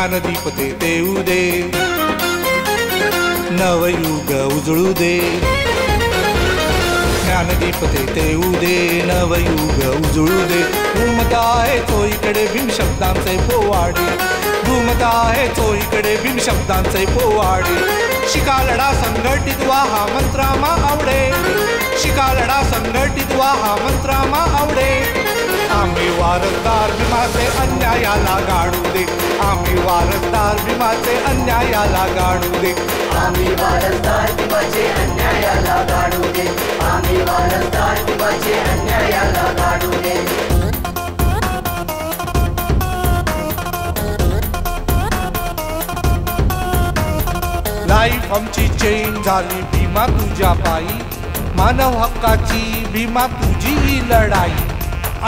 ज्ञानदीप ते उदे, नवयुग उजळू दे. ज्ञानदीप ते उदे, नवयुग उजळू दे. घुमता आहे चोहीकडे बिन शब्दांचे पोवाडे, घुमता आहे चोहीकडे बिन शब्दांचे पोवाडे. शिका लढा संघटित व्हा हा मंत्र आम्हा आवडे, शिका लढा संघटित व्हा हा मंत्र आम्हा आवडे. आम्ही वारसदार भीमाचे अन्यायाला गाडू दे, आम्ही वारसदार भीमाचे अन्यायाला गाडू दे. आम्ही वारसदार भीमाचे अन्यायाला गाडू दे, आम्ही वारसदार भीमाचे अन्यायाला गाडू दे. लाईफ आमची चेंज झाली भीमा तुझ्या पायी, मानव हक्काची भीमा तुझी लढाई.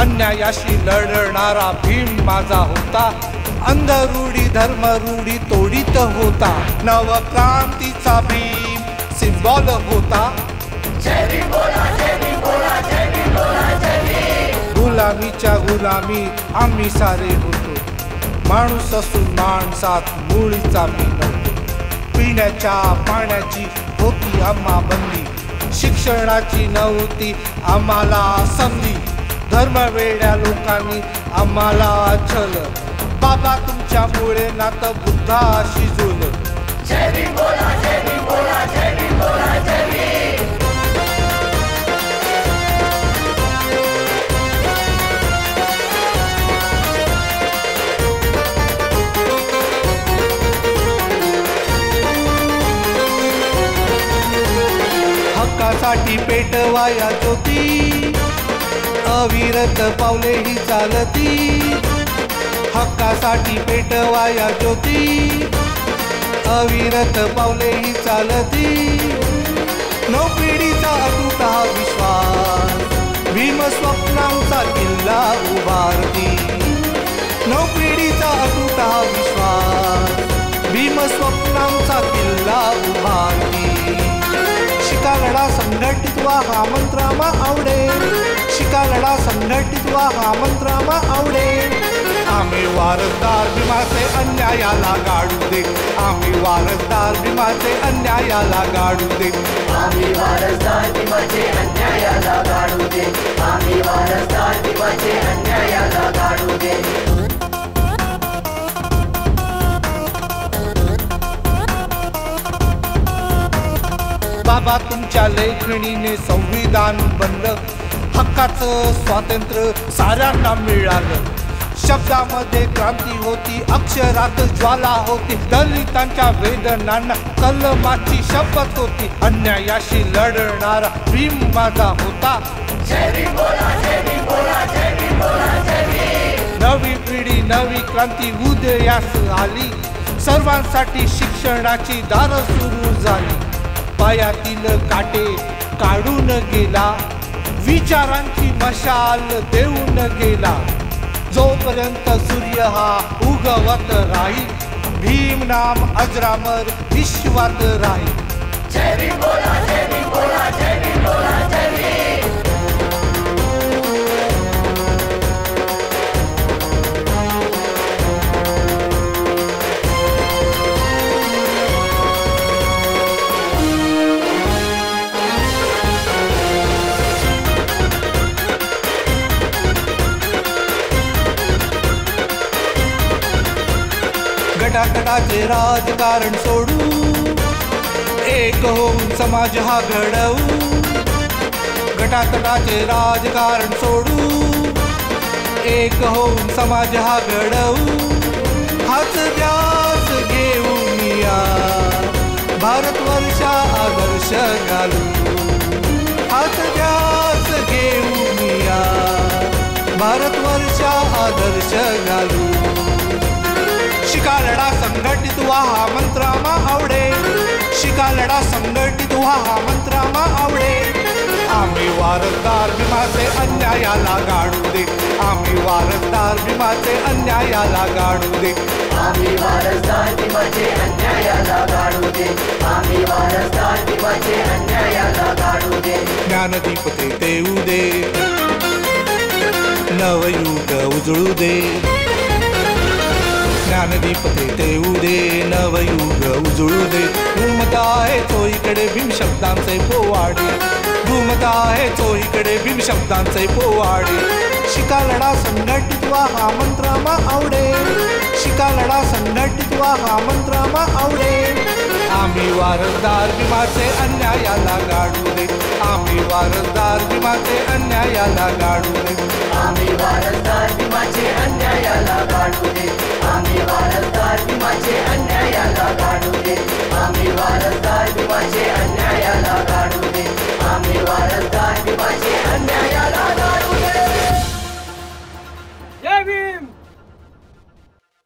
अन्यायाशी लढणारा भीम माझा होता, अंधरूढी धर्मरूढी तोडीत होता. नवक्रांतीचा भीम सिम्बॉल होता. जय भीम बोला, जय भीम बोला, जय भीम बोला, जय भीम. गुलामीच्या गुलामीत आम्ही सारे होतो, माणूस असून माणसात मुळीचा मी नव्हतो. पिण्याच्या पाण्याची होती आम्हा बंदी, शिक्षणाची नव्हती आम्हाला संधी. धर्मवेड्या लोकांनी आम्हाला छल, बाबा तुमच्यामुळे नातं बुद्धाशी जुळलं. जय भीम बोला, जय भीम बोला, जय भीम बोला, जय भीम. हक्कासाठी पेटवाया ज्योती, अविरत पावले ही चालती. हक्कासाठी पेटवाया ज्योती, अविरत पावले ही चालती. नवपिढीचा अतूट हा विश्वास, भीम स्वप्नांचा किल्ला उभारती. नवपिढीचा अतूट हा विश्वास, भीम स्वप्नांचा किल्ला उभारती. शिका लढा संघटित व्हा हा मंत्र आम्हा आवडे, शिका लढा संघटित व्हा हा मंत्र आम्हा आवडे. आम्ही वारसदार भीमाचे अन्यायाला गाडू दे, आम्ही वारसदार भीमाचे अन्यायाला गाडू दे. आम्ही वारसदार भीमाचे अन्यायाला गाडू दे, आम्ही वारसदार भीमाचे अन्यायाला गाडू दे. बाबा तुमच्या लेखणीने संविधान बनलं, हक्काचं स्वातंत्र्य साऱ्यांना मिळालं. शब्दामध्ये क्रांती होती, अक्षरात ज्वाला होती. दलितांच्या वेदनांना कलमाची शपथ होती. अन्यायाशी लढणारा भीम माझा होता. जय भीम बोला, जय भीम बोला, जय भीम बोला, जय भीम. नवी पिढी नवी क्रांती उदयास आली, सर्वांसाठी शिक्षणाची दारं सुरू झाली. पायातील काटे काढून गेला, विचारांची मशाल देऊन गेला. जोपर्यंत सूर्य हा उगवत राहील, भीम नाम अजरामर विश्वात राहील. जय भीम बोला, जय भीम बोला, जय भीम बोला, जय भीम. गटातटाचे राजकारण सोडू, एक होऊन समाज हा घडवू. गटातटाचे राजकारण सोडू, एक होऊन समाज हा घडवू. हाच ध्यास घेऊन या भारतवर्षा आदर्श घालू. हाच ध्यास घेऊन या भारतवर्षा आदर्श घालू. शिका लढा संघटित व्हा हा मंत्र आम्हा आवडे, शिका लढा संघटित व्हा हा मंत्र आम्हा आवडे. आम्ही वारसदार भीमाचे अन्यायाला गाडू दे, आम्ही वारसदार भीमाचे अन्यायाला गाडू दे. आम्ही वारसदार भीमाचे अन्यायाला गाडू दे, आम्ही वारसदार भीमाचे अन्यायाला गाडू दे. ज्ञानदीप ते उदे, नवयुग उजळू दे. ज्ञानदीप तेथे उदे नवयुग उजळू दे. घुमत आहे चोहीकडे भीम शब्दांचे पोवाडे, घुमत आहे चोहीकडे भीम शब्दांचे पोवाडे. शिका लढा संघटित व्हा हा मंत्र मा आवडे, शिका लढा संघटित व्हा हा मंत्र मा आवडे. आम्ही वारसदार भीमाचे अन्यायाला गाडू दे, आम्ही वारसदार भीमाचे अन्यायाला गाडू दे. आम्ही वारसदार भीमाचे अन्यायाला गाडू दे, आम्ही वारसदार भीमाचे अन्यायाला गाडू दे, आम्ही वारसदार भीमाचे